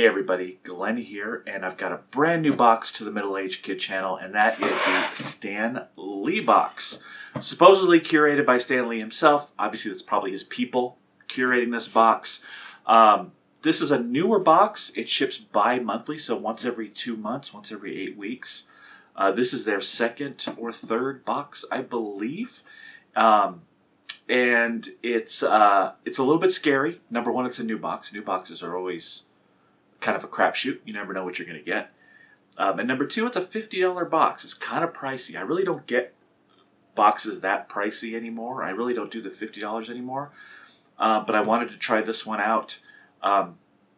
Hey everybody, Glenn here, and I've got a brand new box to the Middle-Aged Kid channel, and that is the Stan Lee box. Supposedly curated by Stan Lee himself. Obviously that's probably his people curating this box. This is a newer box. It ships bi-monthly, so once every 2 months, once every 8 weeks. This is their second or third box, I believe. And it's a little bit scary. Number one, it's a new box. New boxes are always kind of a crapshoot. You never know what you're going to get. And number two, it's a $50 box. It's kind of pricey. I really don't get boxes that pricey anymore. I really don't do the $50 anymore. But I wanted to try this one out.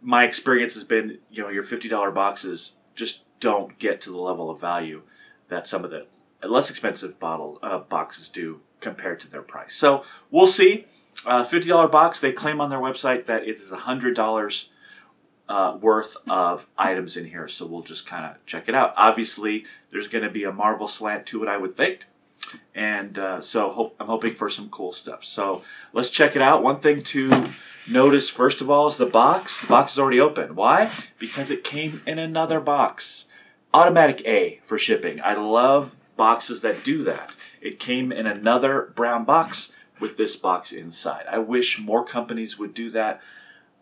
My experience has been, your $50 boxes just don't get to the level of value that some of the less expensive boxes do compared to their price. So we'll see. $50 box, they claim on their website that it is $100 worth of items in here. So we'll just kind of check it out. Obviously, there's going to be a Marvel slant to it, I would think. And so I'm hoping for some cool stuff. So let's check it out. One thing to notice, first of all, is the box. The box is already open. Why? Because it came in another box. Automatic A for shipping. I love boxes that do that. It came in another brown box with this box inside. I wish more companies would do that.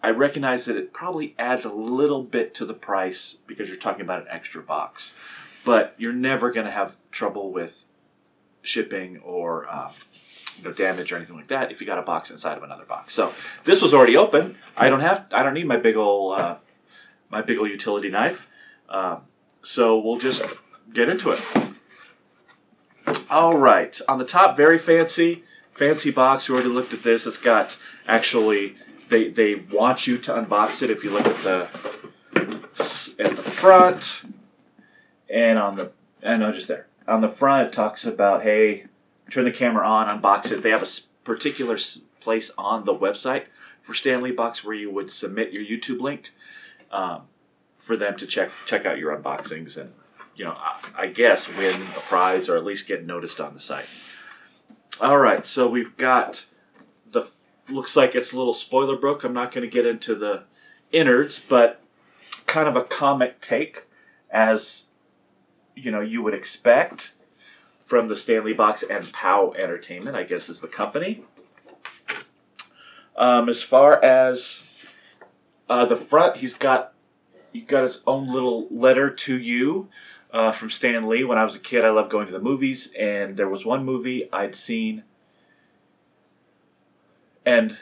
I recognize that it probably adds a little bit to the price because you're talking about an extra box. But you're never going to have trouble with shipping or damage or anything like that if you got a box inside of another box. So this was already open. I don't need my big old utility knife. So we'll just get into it. All right, on the top, very fancy box. We already looked at this. It's got actually they want you to unbox it if you look at the front and on the just there. On the front, it talks about, hey, turn the camera on, unbox it. They have a particular place on the website for Stan Lee box where you would submit your YouTube link for them to check out your unboxings and, I guess win a prize or at least get noticed on the site. All right, so we've got looks like it's a little spoiler book. I'm not going to get into the innards, but kind of a comic take as you would expect from the Stan Lee box, and POW Entertainment, I guess, is the company. As far as the front, he's got his own little letter to you from Stan Lee. When I was a kid, I loved going to the movies, and there was one movie I'd seen. And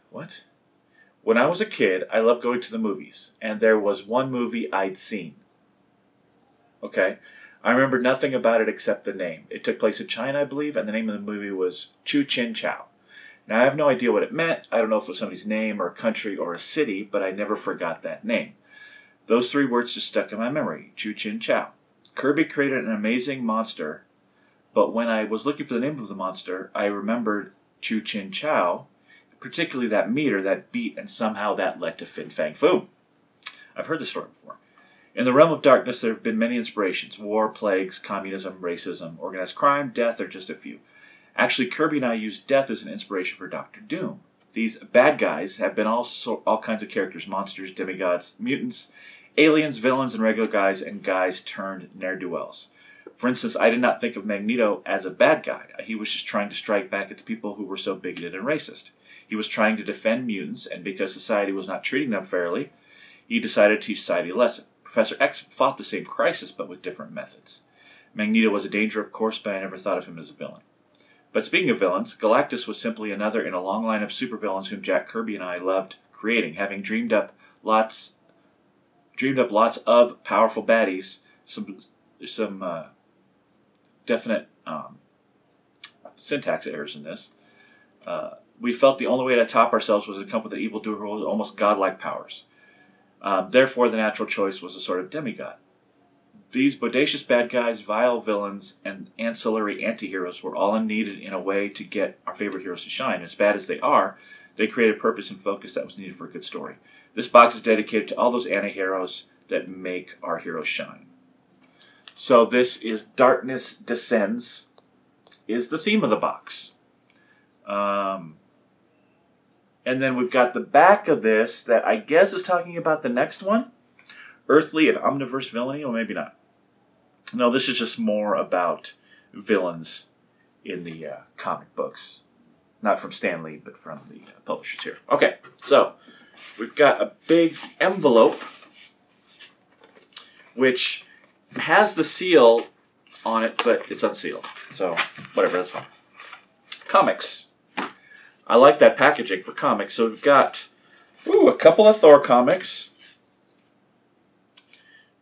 what? When I was a kid, I loved going to the movies, and there was one movie I'd seen. Okay, I remember nothing about it except the name. It took place in China, I believe, and the name of the movie was Chu Chin Chow. Now, I have no idea what it meant. I don't know if it was somebody's name or a country or a city, but I never forgot that name. Those three words just stuck in my memory, Chu Chin Chow. Kirby created an amazing monster, but when I was looking for the name of the monster, I remembered Chu Chin Chow, particularly that meter, that beat, and somehow that led to Fin Fang Foom. I've heard this story before. In the realm of darkness, there have been many inspirations. War, plagues, communism, racism, organized crime, death are just a few. Actually, Kirby and I used death as an inspiration for Dr. Doom. These bad guys have been all kinds of characters: monsters, demigods, mutants, aliens, villains, and regular guys, and guys turned ne'er-do-wells. For instance, I did not think of Magneto as a bad guy. He was just trying to strike back at the people who were so bigoted and racist. He was trying to defend mutants, and because society was not treating them fairly, he decided to teach society a lesson. Professor X fought the same crisis, but with different methods. Magneto was a danger, of course, but I never thought of him as a villain. But speaking of villains, Galactus was simply another in a long line of supervillains whom Jack Kirby and I loved creating, having dreamed up lots of powerful baddies, some definite syntax errors in this. We felt the only way to top ourselves was to come up with an evildoer with almost godlike powers. Therefore, the natural choice was a sort of demigod. These bodacious bad guys, vile villains, and ancillary anti-heroes were all needed in a way to get our favorite heroes to shine. As bad as they are, they created purpose and focus that was needed for a good story. This box is dedicated to all those anti-heroes that make our heroes shine. So this is Darkness Descends, is the theme of the box. And then we've got the back of this that I guess is talking about the next one. Earthly and Omniverse Villainy, or maybe not. No, this is just more about villains in the comic books. Not from Stan Lee, but from the publishers here. Okay, so we've got a big envelope which has the seal on it, but it's unsealed. So, whatever, that's fine. Comics. I like that packaging for comics. So we've got a couple of Thor comics.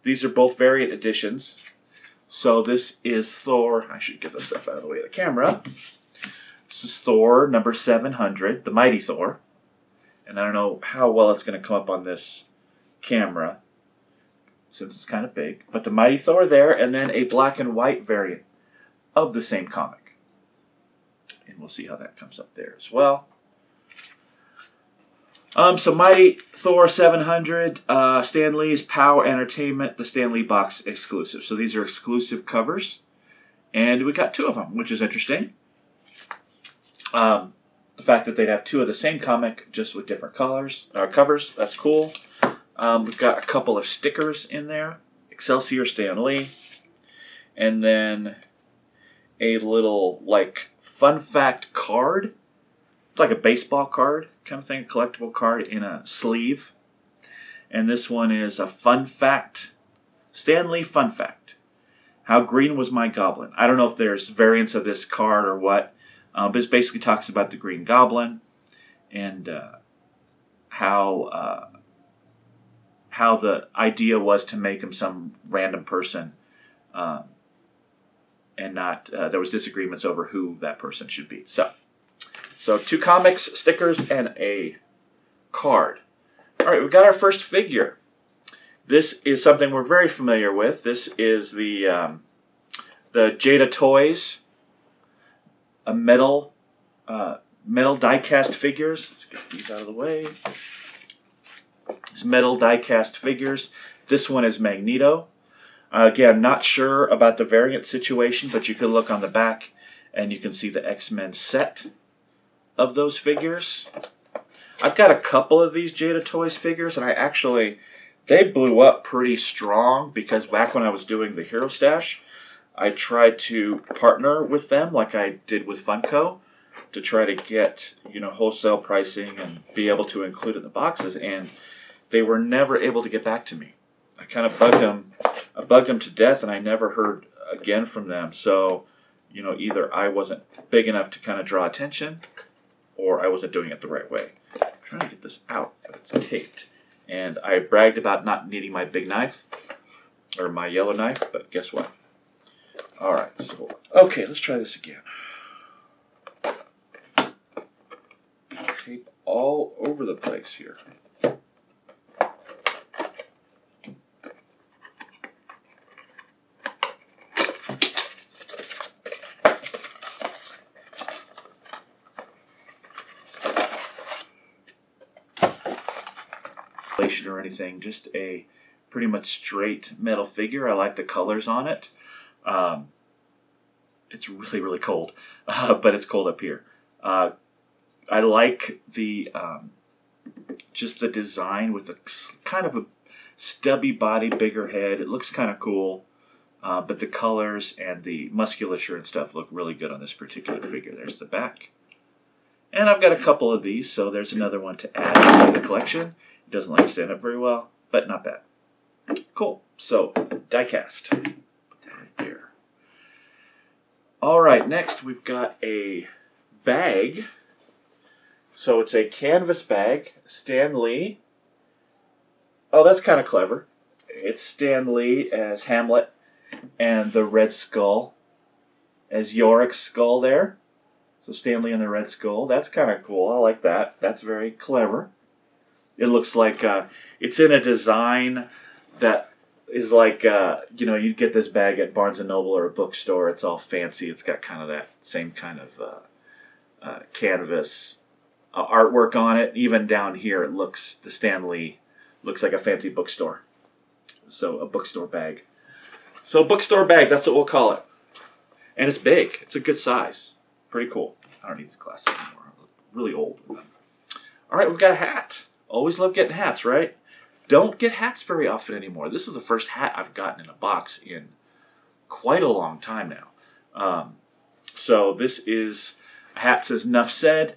These are both variant editions. So this is Thor. I should get this stuff out of the way of the camera. This is Thor number 700, the Mighty Thor. And I don't know how well it's going to come up on this camera, since it's kind of big. But the Mighty Thor there, and then a black and white variant of the same comic. And we'll see how that comes up there as well. So Mighty Thor 700, Stan Lee's Power Entertainment, the Stan Lee box exclusive. So these are exclusive covers. And we got 2 of them, which is interesting. The fact that they'd have 2 of the same comic, just with different covers, that's cool. We've got a couple of stickers in there. Excelsior Stan Lee. And then a little, like, fun fact card. It's like a baseball card kind of thing, a collectible card in a sleeve. And this one is a fun fact. Stan Lee fun fact. How green was my goblin? I don't know if there's variants of this card or what. But it basically talks about the Green Goblin. And how the idea was to make him some random person, and not there was disagreements over who that person should be. So 2 comics, stickers, and a card. All right, we've got our first figure. This is something we're very familiar with. This is the Jada Toys, a metal die-cast figures. Let's get these out of the way. These metal die-cast figures. This one is Magneto. Again, not sure about the variant situation, but you can look on the back and you can see the X-Men set of those figures. I've got a couple of these Jada Toys figures, and they blew up pretty strong because back when I was doing the Hero Stash, I tried to partner with them like I did with Funko to try to get, wholesale pricing and be able to include it in the boxes, and they were never able to get back to me. I kind of bugged them. I bugged them to death, and I never heard again from them. So, either I wasn't big enough to kind of draw attention, or I wasn't doing it the right way. I'm trying to get this out, but it's taped. And I bragged about not needing my big knife, or my yellow knife, but guess what? All right, so, okay, let's try this again. Tape all over the place here. Or anything, just a pretty much straight metal figure. I like the colors on it. It's really, really cold, but it's cold up here. I like the just the design with a kind of a stubby body, bigger head. It looks kind of cool, but the colors and the musculature and stuff look really good on this particular figure. There's the back. And I've got a couple of these, so there's another one to add to the collection. It doesn't like stand up very well, but not bad. Cool. So, die-cast. Put that right there. All right, next we've got a bag. So it's a canvas bag. Stan Lee. Oh, that's kind of clever. It's Stan Lee as Hamlet and the Red Skull as Yorick's skull there. So Stan Lee and the Red Skull. That's kind of cool. I like that. That's very clever. It looks like it's in a design that is like, you'd get this bag at Barnes & Noble or a bookstore. It's all fancy. It's got kind of that same kind of canvas artwork on it. Even down here, the Stan Lee looks like a fancy bookstore. So a bookstore bag. So a bookstore bag, that's what we'll call it. And it's big. It's a good size. Pretty cool. I don't need this glasses anymore. I look really old with them. All right, we've got a hat. Always love getting hats, right? Don't get hats very often anymore. This is the first hat I've gotten in a box in quite a long time now. So this is a hat, says "Nuff Said."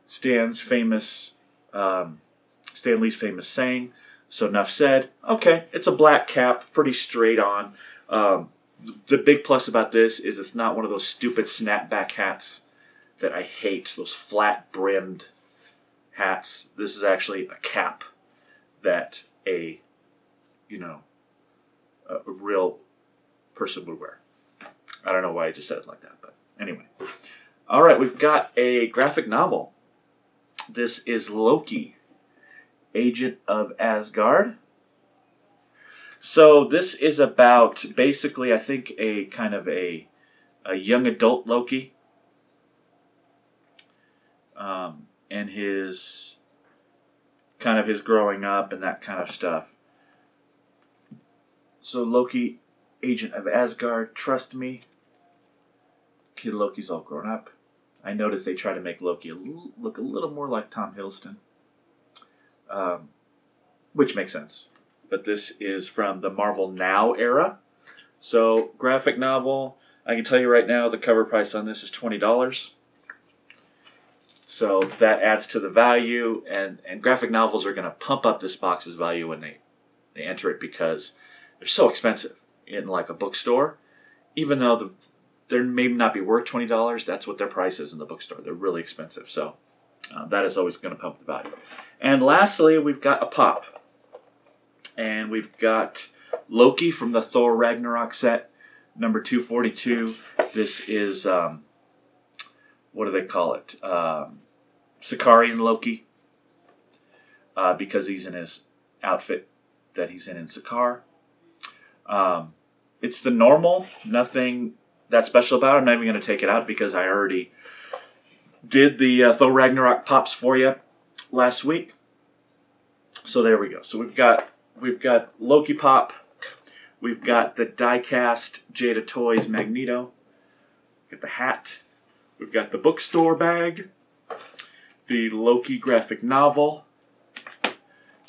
Stan Lee's famous saying. So "Nuff Said." Okay, it's a black cap, pretty straight on. The big plus about this is it's not one of those stupid snapback hats that I hate. Those flat brimmed hats. This is actually a cap that a real person would wear. I don't know why I just said it like that, but anyway. All right, we've got a graphic novel. This is Loki, Agent of Asgard. So this is about basically, I think, a kind of a young adult Loki, and his growing up and that kind of stuff. So Loki, Agent of Asgard, trust me, kid Loki's all grown up. I noticed they try to make Loki look a little more like Tom Hiddleston, which makes sense. But this is from the Marvel Now era. So graphic novel, I can tell you right now the cover price on this is $20. So that adds to the value, and graphic novels are going to pump up this box's value when they enter it because they're so expensive in like a bookstore. Even though they may not be worth $20, that's what their price is in the bookstore. They're really expensive. So that is always going to pump the value. And lastly, we've got a pop. And we've got Loki from the Thor Ragnarok set, number 242. This is, what do they call it? Sicarian Loki. Because he's in his outfit that he's in Sakaar. It's the normal, nothing that special about it. I'm not even going to take it out because I already did the Thor Ragnarok pops for you last week. So there we go. So we've got Loki pop. We've got the die-cast Jada Toys Magneto. We've got the hat. We've got the bookstore bag. The Loki graphic novel.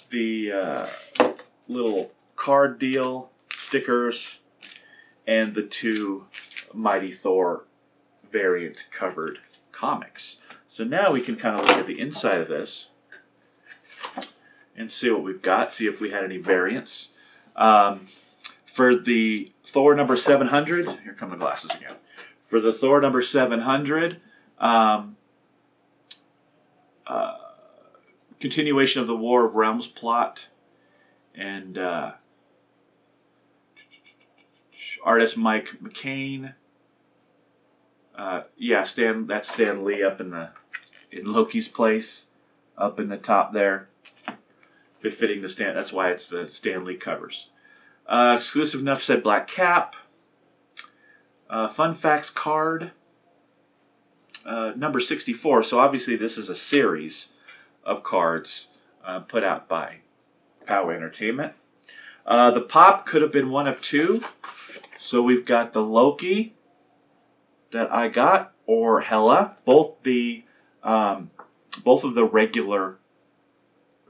The little card deal, stickers, and the two Mighty Thor variant covered comics. So now we can kind of look at the inside of this and see what we've got, see if we had any variants. For the Thor number 700, here come the glasses again. For the Thor number 700, continuation of the War of Realms plot, and artist Mike McCain. Yeah, that's Stan Lee up in Loki's place, up in the top there, befitting the Stan. That's why it's the Stan Lee covers. Exclusive Nuff Said black cap. Fun facts card. Number 64. So obviously this is a series of cards put out by Power Entertainment. The pop could have been one of two. So we've got the Loki that I got, or Hela, both of the regular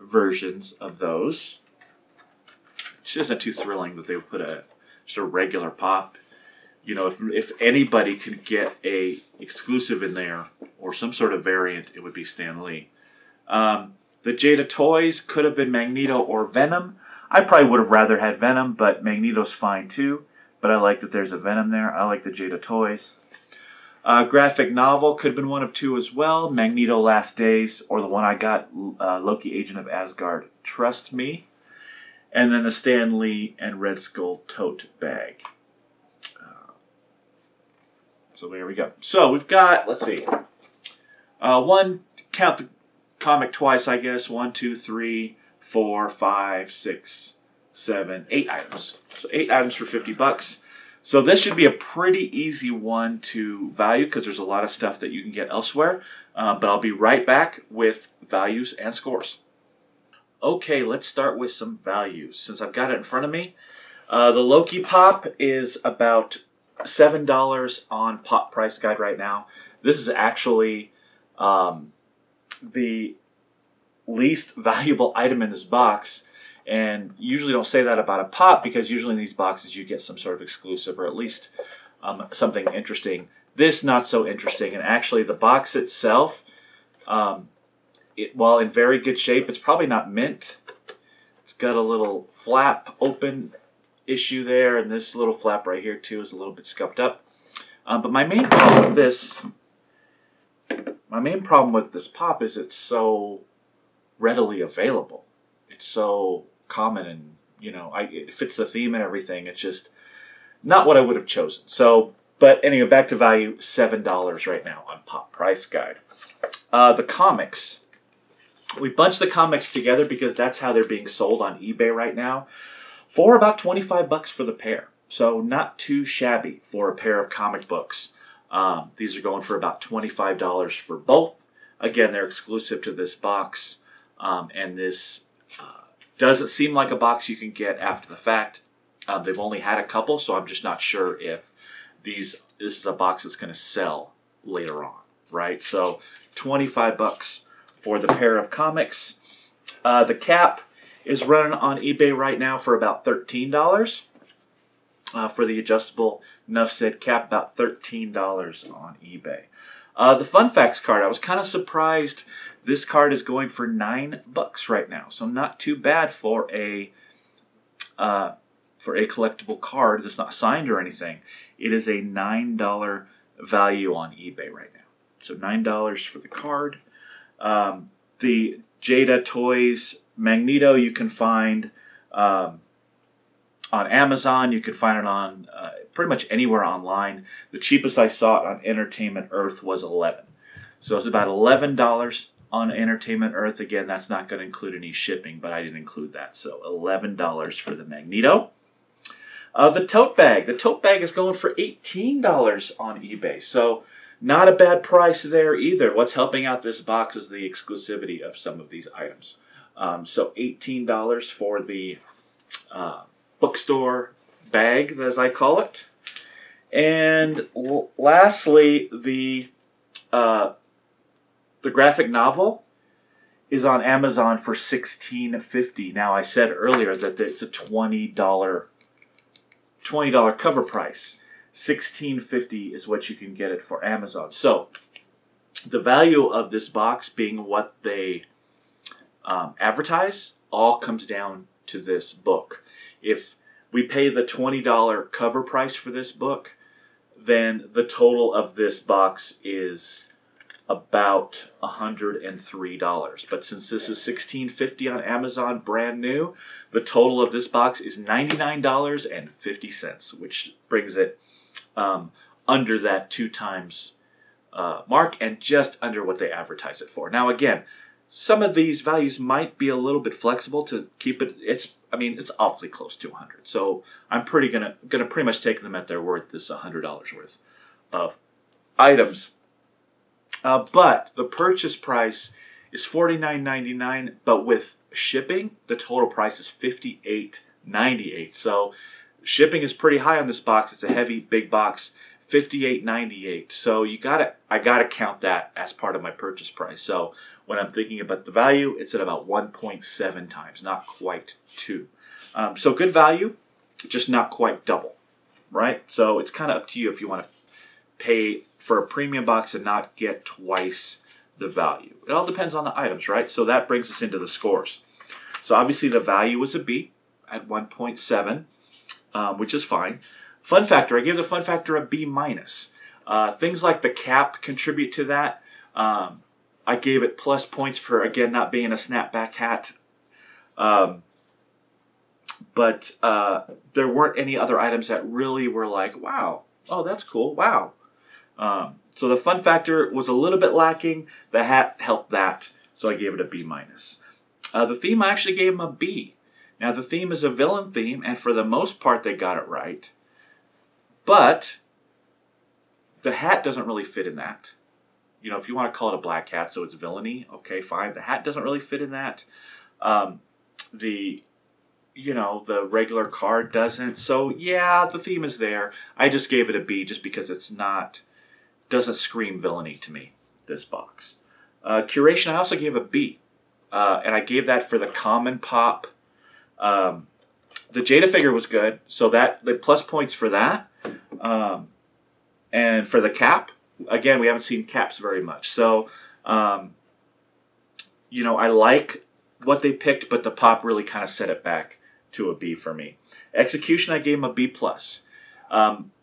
versions of those. It isn't too thrilling that they would put just a regular pop. You know, if anybody could get a exclusive in there or some sort of variant, it would be Stan Lee. The Jada Toys could have been Magneto or Venom. I probably would have rather had Venom, but Magneto's fine too. But I like that there's a Venom there. I like the Jada Toys. Graphic novel could have been one of two as well. Magneto Last Days, or the one I got, Loki Agent of Asgard, Trust Me. And then the Stan Lee and Red Skull tote bag. So there we go. So we've got, let's see. Count the comic twice, I guess. 1, 2, 3, 4, 5, 6, 7, 8 items. So 8 items for $50. So this should be a pretty easy one to value because there's a lot of stuff that you can get elsewhere. But I'll be right back with values and scores. Okay, let's start with some values. Since I've got it in front of me, the Loki Pop is about $7 on Pop Price Guide right now. This is actually the least valuable item in this box. And usually don't say that about a pop, because usually in these boxes you get some sort of exclusive, or at least something interesting. This not so interesting. And actually the box itself, while in very good shape, it's probably not mint. It's got a little flap open issue there, and this little flap right here too is a little bit scuffed up. But my main problem with this pop is it's so readily available. It's so common, and it fits the theme and everything. It's just not what I would have chosen. So, but anyway, back to value, $7 right now on Pop Price Guide. The comics. We bunched the comics together because that's how they're being sold on eBay right now, for about 25 bucks for the pair. So not too shabby for a pair of comic books. These are going for about $25 for both. Again, they're exclusive to this box, and this doesn't seem like a box you can get after the fact. They've only had a couple, so I'm just not sure if this is a box that's going to sell later on, right? So 25 bucks for the pair of comics. The cap is running on eBay right now for about $13. For the adjustable Nuff Said cap, about $13 on eBay. The Fun Facts card, I was kind of surprised. This card is going for $9 right now, so not too bad for a collectible card that's not signed or anything. It is a $9 value on eBay right now. So $9 for the card. The Jada Toys Magneto you can find on Amazon. You can find it on pretty much anywhere online. The cheapest I saw it on Entertainment Earth was $11. So it's about $11 on Entertainment Earth. Again, that's not going to include any shipping, but I didn't include that. So $11 for the Magneto. The tote bag. The tote bag is going for $18 on eBay. So not a bad price there either. What's helping out this box is the exclusivity of some of these items. So $18 for the bookstore bag, as I call it. And lastly, the graphic novel is on Amazon for $16.50. Now, I said earlier that it's a $20 cover price. $16.50 is what you can get it for Amazon. So the value of this box being what they advertise all comes down to this book. If we pay the $20 cover price for this book, then the total of this box is about $103. But since this is $16.50 on Amazon, brand new, the total of this box is $99.50, which brings it under that 2 times mark, and just under what they advertise it for. Now, again, some of these values might be a little bit flexible to keep it. It's awfully close to 100. So I'm gonna pretty much take them at their word. This is $100 worth of items. But the purchase price is $49.99, but with shipping, the total price is $58.98. So shipping is pretty high on this box. It's a heavy, big box, $58.98. So I gotta count that as part of my purchase price. So when I'm thinking about the value, it's at about 1.7 times, not quite 2. So good value, just not quite double, right? So it's kind of up to you if you want to pay for a premium box and not get twice the value. It all depends on the items, right? So that brings us into the scores. So obviously the value was a B at 1.7, which is fine. Fun factor, I gave the fun factor a B minus. Things like the cap contribute to that. I gave it plus points for, again, not being a snapback hat. But there weren't any other items that really were like, wow, oh, that's cool, wow. So the fun factor was a little bit lacking. The hat helped that, so I gave it a B minus. The theme, I actually gave them a B. Now, the theme is a villain theme, and for the most part, they got it right. But the hat doesn't really fit in that. You know, if you want to call it a black hat, so it's villainy, okay, fine. The hat doesn't really fit in that. The regular card doesn't. So, yeah, the theme is there. I just gave it a B just because doesn't scream villainy to me, this box. Curation, I also gave a B. And I gave that for the common pop. The Jada figure was good, so that the plus points for that. And for the cap, again, we haven't seen caps very much. So, you know, I like what they picked, but the pop really kind of set it back to a B for me. Execution, I gave them a B+.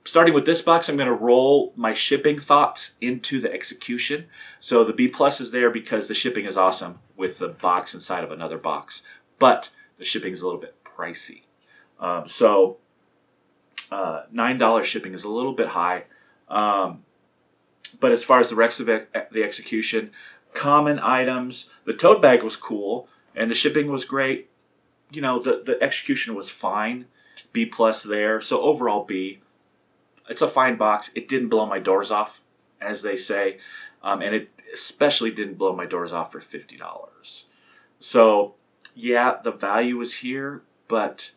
Starting with this box, I'm going to roll my shipping thoughts into the execution. So the B+ is there because the shipping is awesome with the box inside of another box. But the shipping is a little bit pricey. So $9 shipping is a little bit high. But as far as the rest of the execution, common items, the tote bag was cool, and the shipping was great. You know, the execution was fine. B+ there. So overall B. It's a fine box. It didn't blow my doors off, as they say. And it especially didn't blow my doors off for $50. So, yeah, the value is here, but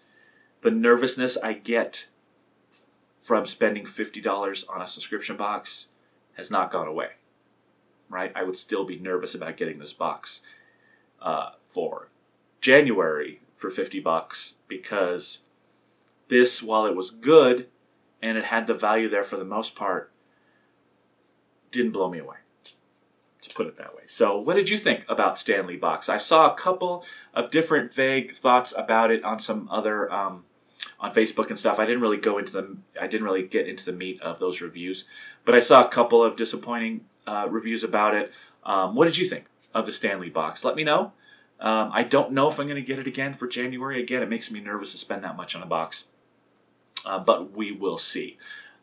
the nervousness I get from spending $50 on a subscription box has not gone away, right? I would still be nervous about getting this box for January for $50 because this, while it was good and it had the value there for the most part, didn't blow me away. Let's put it that way. So what did you think about Stanley Box? I saw a couple of different vague thoughts about it on some other on Facebook and stuff. I didn't really go into them. I didn't really get into the meat of those reviews, but I saw a couple of disappointing reviews about it. What did you think of the Stanley Box? Let me know. I don't know if I'm going to get it again for January. Again, it makes me nervous to spend that much on a box, but we will see.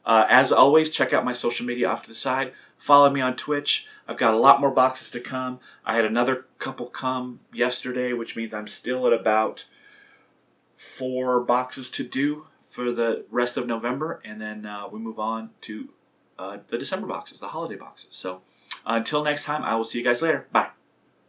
As always, check out my social media off to the side. Follow me on Twitch. I've got a lot more boxes to come. I had another couple come yesterday, which means I'm still at about 4 boxes to do for the rest of November, and then we move on to the December boxes, the holiday boxes. So until next time, I will see you guys later. Bye.